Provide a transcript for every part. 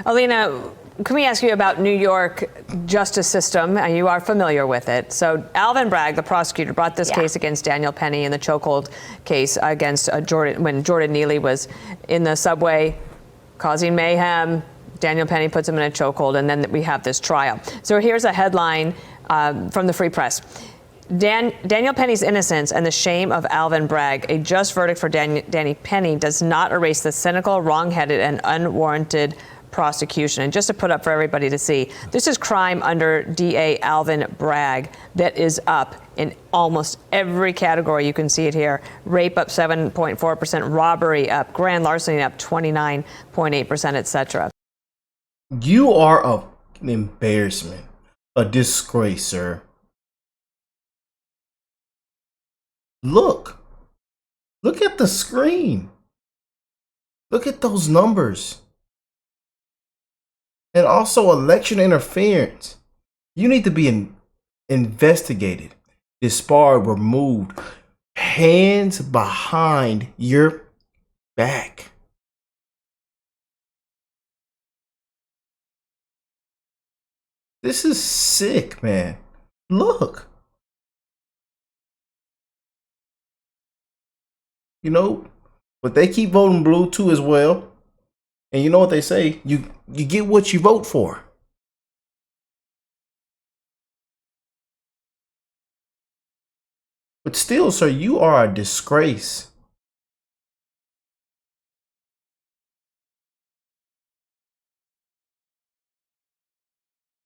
Alina, can we ask you about New York justice system? You are familiar with it. So Alvin Bragg, the prosecutor, brought this case against Daniel Penny in the chokehold case against when Jordan Neely was in the subway causing mayhem. Daniel Penny puts him in a chokehold, and then we have this trial. So here's a headline from the Free Press. Daniel Penny's innocence and the shame of Alvin Bragg. A just verdict for Danny Penny does not erase the cynical, wrong-headed, and unwarranted prosecution. And just to put up for everybody to see, this is crime under DA Alvin Bragg that is up in almost every category. You can see it here. Rape up 7.4%, robbery up, grand larceny up 29.8%, etc. You are an embarrassment, a disgrace, sir. Look at the screen. Look at those numbers. And also election interference. You need to be investigated, disbarred, removed, hands behind your back. This is sick, man. Look. You know, but they keep voting blue too as well. And you know what they say? You get what you vote for. But still, sir, you are a disgrace.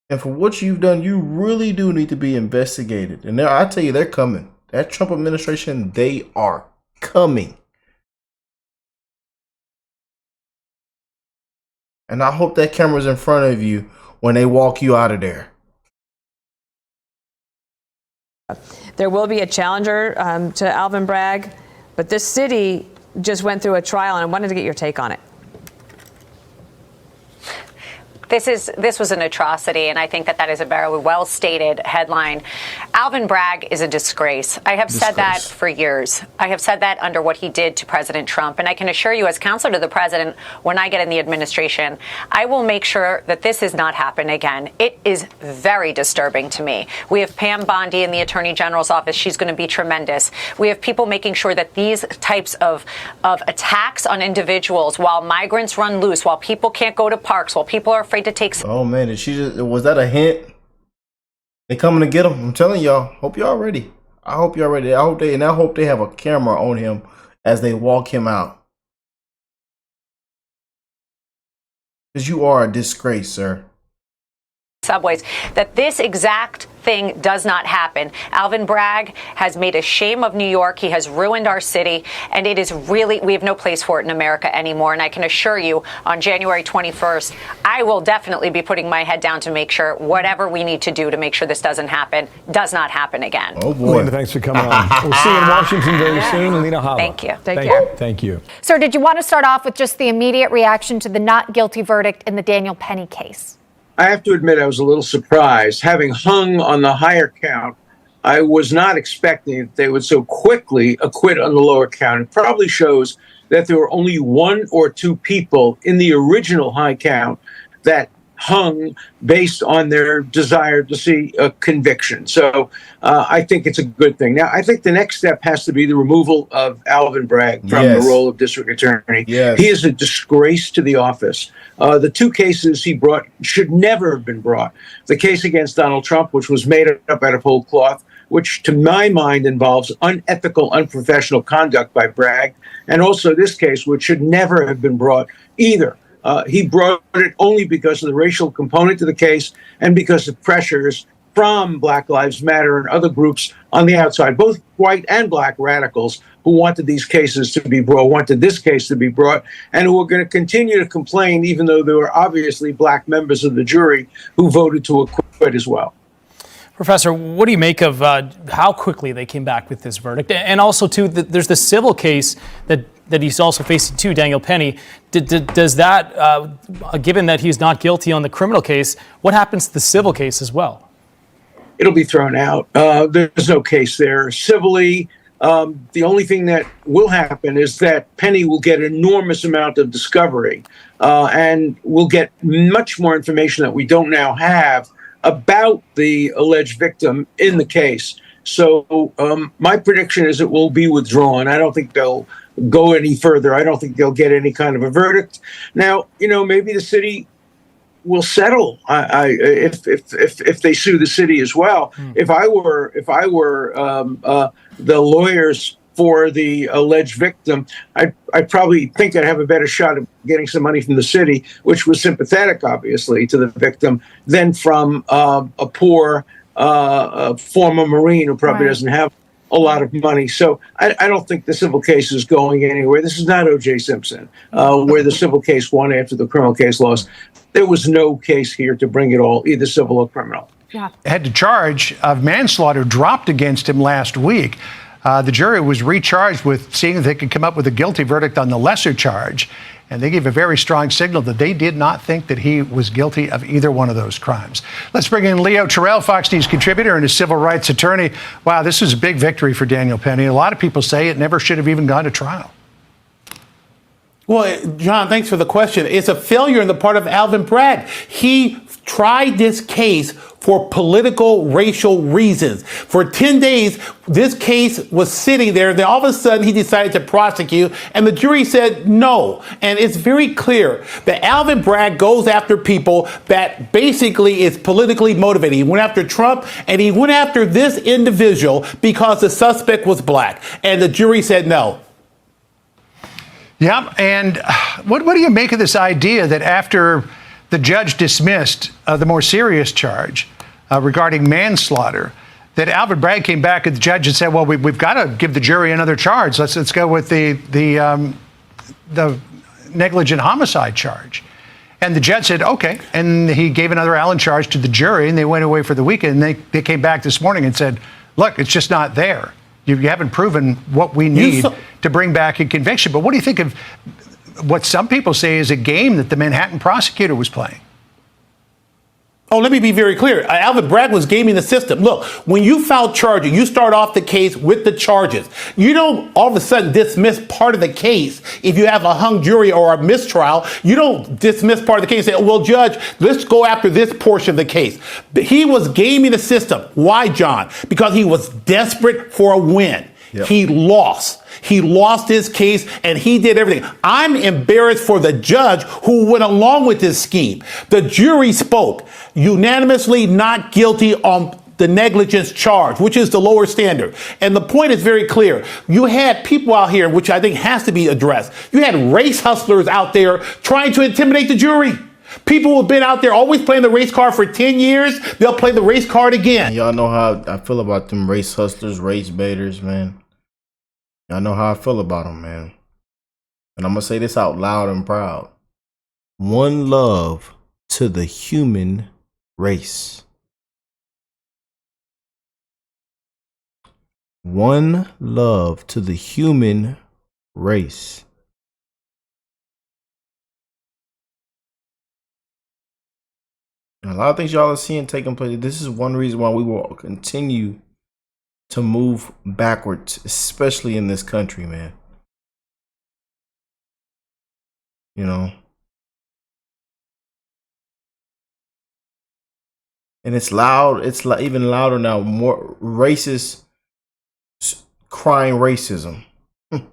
And for what you've done, you really do need to be investigated. And I tell you, they're coming. That Trump administration, they are coming. And I hope that camera's in front of you when they walk you out of there. There will be a challenger to Alvin Bragg, but this city just went through a trial, and I wanted to get your take on it. This was an atrocity, and I think that is a very well-stated headline. Alvin Bragg is a disgrace. I have said that for years. I have said that under what he did to President Trump, and I can assure you, as counselor to the president, when I get in the administration, I will make sure that this does not happen again. It is very disturbing to me. We have Pam Bondi in the Attorney General's office. She's going to be tremendous. We have people making sure that these types of attacks on individuals, while migrants run loose, while people can't go to parks, while people are afraid to take. Oh man, was that a hint? They coming to get him. I'm telling y'all. Hope y'all ready. I hope y'all ready. I hope they have a camera on him as they walk him out. Because you are a disgrace, sir. Subways, that this exact thing does not happen. Alvin Bragg has made a shame of New York. He has ruined our city, and it is really, we have no place for it in America anymore. And I can assure you, on January 21st, I will definitely be putting my head down to make sure whatever we need to do to make sure this does not happen again. Oh boy. Alina, thanks for coming on. We'll see you in Washington very soon. Alina Hava. Thank you. Thank you. Sir, did you want to start off with just the immediate reaction to the not guilty verdict in the Daniel Penny case? I have to admit I was a little surprised. Having hung on the higher count, I was not expecting that they would so quickly acquit on the lower count. It probably shows that there were only one or two people in the original high count that hung based on their desire to see a conviction. So I think it's a good thing. Now, I think the next step has to be the removal of Alvin Bragg from the role of district attorney. He is a disgrace to the office. The two cases he brought should never have been brought. The case against Donald Trump, which was made up out of whole cloth, which to my mind involves unethical, unprofessional conduct by Bragg, and also this case, which should never have been brought either. He brought it only because of the racial component to the case and because of pressures from Black Lives Matter and other groups on the outside, both white and black radicals who wanted these cases to be brought, wanted this case to be brought, and who are going to continue to complain, even though there were obviously black members of the jury who voted to acquit as well. Professor, what do you make of how quickly they came back with this verdict? And also, too, there's the civil case that he's also facing, too, Daniel Penny. Does that, given that he's not guilty on the criminal case, what happens to the civil case as well? It'll be thrown out. There's no case there. Civilly, The only thing that will happen is that Penny will get an enormous amount of discovery, and we'll get much more information that we don't now have about the alleged victim in the case. So my prediction is it will be withdrawn. I don't think they'll go any further. I don't think they'll get any kind of a verdict. Now, maybe the city will settle if they sue the city as well. If I were the lawyers for the alleged victim, I'd probably think I'd have a better shot of getting some money from the city, which was sympathetic, obviously, to the victim, than from a poor former Marine who probably doesn't have a lot of money. So I don't think the civil case is going anywhere. This is not O.J. Simpson, where the civil case won after the criminal case lost. There was no case here to bring it all, either civil or criminal. Had the charge of manslaughter dropped against him last week. The jury was recharged with seeing if they could come up with a guilty verdict on the lesser charge. And they gave a very strong signal that they did not think that he was guilty of either one of those crimes. Let's bring in Leo Terrell, Fox News contributor and a civil rights attorney. Wow, this is a big victory for Daniel Penny. A lot of people say it never should have even gone to trial. Well, John, thanks for the question. It's a failure on the part of Alvin Bragg. He tried this case for political, racial reasons. For 10 days, this case was sitting there. Then all of a sudden, he decided to prosecute, and the jury said no. And it's very clear that Alvin Bragg goes after people that basically is politically motivated. He went after Trump, and he went after this individual because the suspect was black. And the jury said no. Yeah, and what do you make of this idea that after the judge dismissed the more serious charge regarding manslaughter, that Alvin Bragg came back at the judge and said, well, we've got to give the jury another charge. Let's go with the negligent homicide charge. And the judge said, okay. And he gave another Allen charge to the jury, and they went away for the weekend. And they came back this morning and said, look, it's just not there. You haven't proven what we need to bring back a conviction. But what do you think of what some people say is a game that the Manhattan prosecutor was playing? Oh, let me be very clear. Alvin Bragg was gaming the system. Look, when you file charges, you start off the case with the charges. You don't all of a sudden dismiss part of the case. If you have a hung jury or a mistrial, you don't dismiss part of the case and say, well, judge, let's go after this portion of the case. He was gaming the system. Why, John? Because he was desperate for a win. Yep. He lost. He lost his case, and he did everything. I'm embarrassed for the judge who went along with this scheme. The jury spoke unanimously not guilty on the negligence charge, which is the lower standard. And the point is very clear. You had people out here, which I think has to be addressed. You had race hustlers out there trying to intimidate the jury. People who have been out there always playing the race card for 10 years, they'll play the race card again. Y'all know how I feel about them race hustlers, race baiters, man. Y'all know how I feel about them, man. And I'm going to say this out loud and proud. One love to the human race. One love to the human race. A lot of things y'all are seeing taking place. This is one reason why we will continue to move backwards, especially in this country, man. You know. And it's loud. It's even louder now. More racists crying racism. And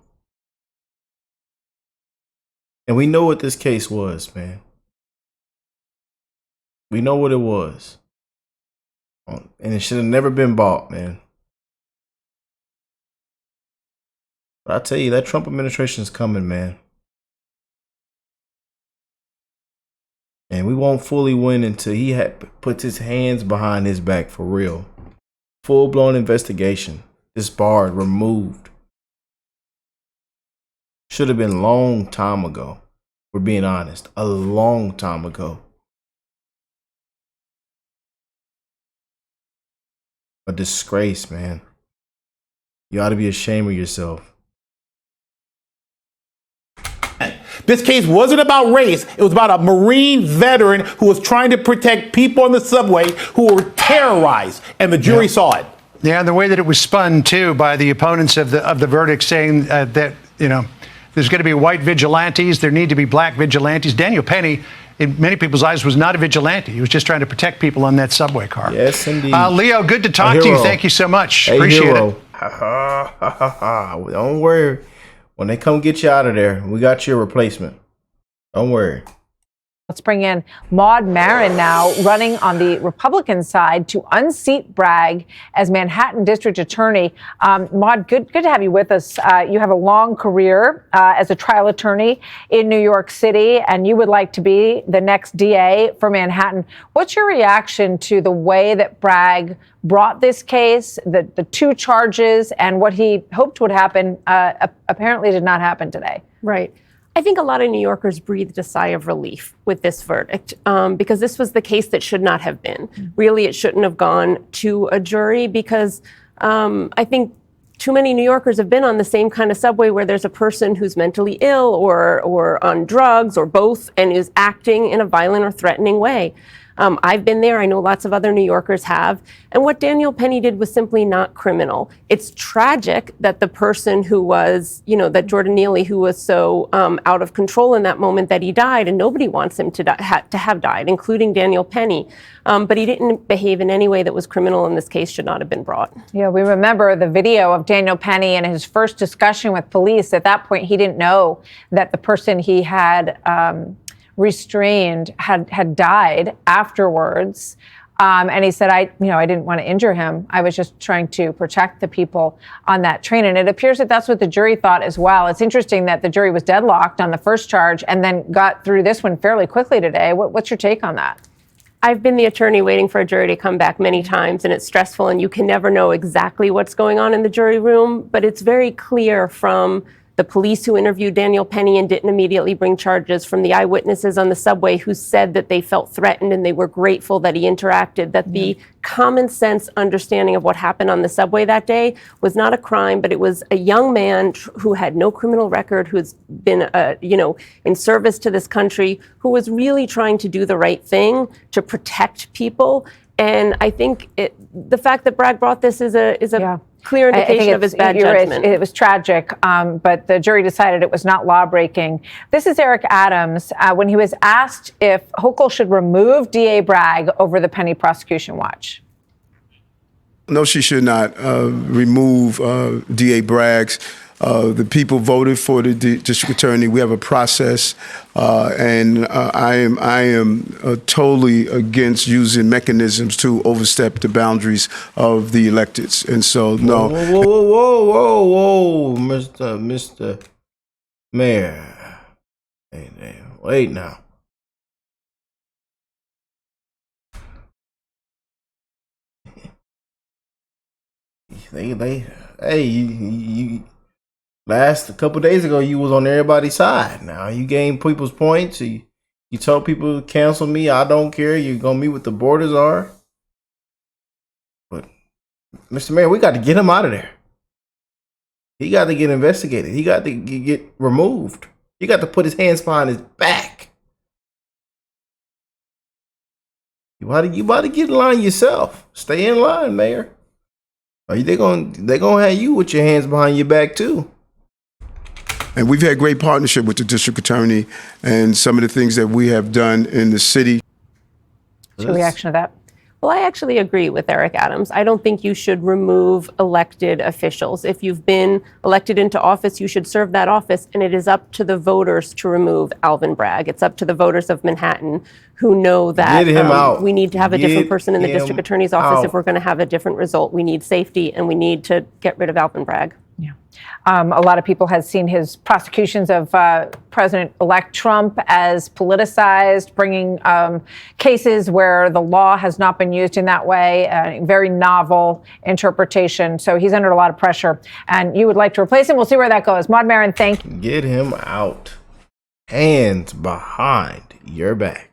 we know what this case was, man. We know what it was. And it should have never been bought, man. But I tell you, that Trump administration is coming, man. And we won't fully win until he puts his hands behind his back for real. Full-blown investigation. Disbarred, removed. Should have been a long time ago. We're being honest. A long time ago. A disgrace, man. You ought to be ashamed of yourself. This case wasn't about race. It was about a Marine veteran who was trying to protect people on the subway who were terrorized, and the jury saw it. Yeah, and the way that it was spun too by the opponents of the verdict, saying that there's going to be white vigilantes, there need to be black vigilantes. Daniel Penny, in many people's eyes, was not a vigilante. He was just trying to protect people on that subway car. Yes, indeed. Leo, good to talk to you. Thank you so much. Hey, Appreciate hero. it. Don't worry. When they come get you out of there, we got your replacement. Don't worry. Let's bring in Maud Marin now, running on the Republican side to unseat Bragg as Manhattan District Attorney. Maud, good to have you with us. You have a long career as a trial attorney in New York City, and you would like to be the next DA for Manhattan. What's your reaction to the way that Bragg brought this case, the two charges, and what he hoped would happen apparently did not happen today? Right. I think a lot of New Yorkers breathed a sigh of relief with this verdict because this was the case that should not have been. Really, it shouldn't have gone to a jury because I think too many New Yorkers have been on the same kind of subway where there's a person who's mentally ill or on drugs or both and is acting in a violent or threatening way. I've been there. I know lots of other New Yorkers have. And what Daniel Penny did was simply not criminal. It's tragic that the person who was, that Jordan Neely, who was so out of control in that moment that he died, and nobody wants him to have died, including Daniel Penny. But he didn't behave in any way that was criminal, and this case should not have been brought. Yeah, we remember the video of Daniel Penny and his first discussion with police. At that point, he didn't know that the person he had restrained had died afterwards. And he said, I didn't want to injure him. I was just trying to protect the people on that train. And it appears that that's what the jury thought as well. It's interesting that the jury was deadlocked on the first charge and then got through this one fairly quickly today. What's your take on that? I've been the attorney waiting for a jury to come back many times, and it's stressful, and you can never know exactly what's going on in the jury room. But it's very clear from the police who interviewed Daniel Penny and didn't immediately bring charges, from the eyewitnesses on the subway who said that they felt threatened and they were grateful that he interacted, that the common sense understanding of what happened on the subway that day was not a crime, but it was a young man who had no criminal record, who's been, in service to this country, who was really trying to do the right thing to protect people. And I think the fact that Bragg brought this is a clear indication of his bad judgment. It was tragic, but the jury decided it was not law-breaking. This is Eric Adams. When he was asked if Hochul should remove DA Bragg over the Penny prosecution, watch. No, she should not remove DA Bragg's. The people voted for the district attorney. We have a process, and I am totally against using mechanisms to overstep the boundaries of the electeds. And so, no. Whoa, Mr. Mayor. Hey, wait now. You last a couple days ago, you was on everybody's side. Now you gain people's points. You told people to cancel me. I don't care. You're gonna meet what the borders are. But Mr. Mayor, we got to get him out of there. He got to get investigated. He got to get removed. He got to put his hands behind his back. You about to get in line yourself. Stay in line, Mayor. Or they gonna have you with your hands behind your back too. And we've had great partnership with the district attorney and some of the things that we have done in the city. What's your reaction to that? Well, I actually agree with Eric Adams. I don't think you should remove elected officials. If you've been elected into office, you should serve that office, and it is up to the voters to remove Alvin Bragg. It's up to the voters of Manhattan who know that we need to have a different person in the district attorney's office if we're going to have a different result. We need safety, and we need to get rid of Alvin Bragg. Yeah. A lot of people have seen his prosecutions of President-elect Trump as politicized, bringing cases where the law has not been used in that way, a very novel interpretation. So he's under a lot of pressure, and you would like to replace him. We'll see where that goes. Maud Marin, thank you. Get him out. Hands behind your back.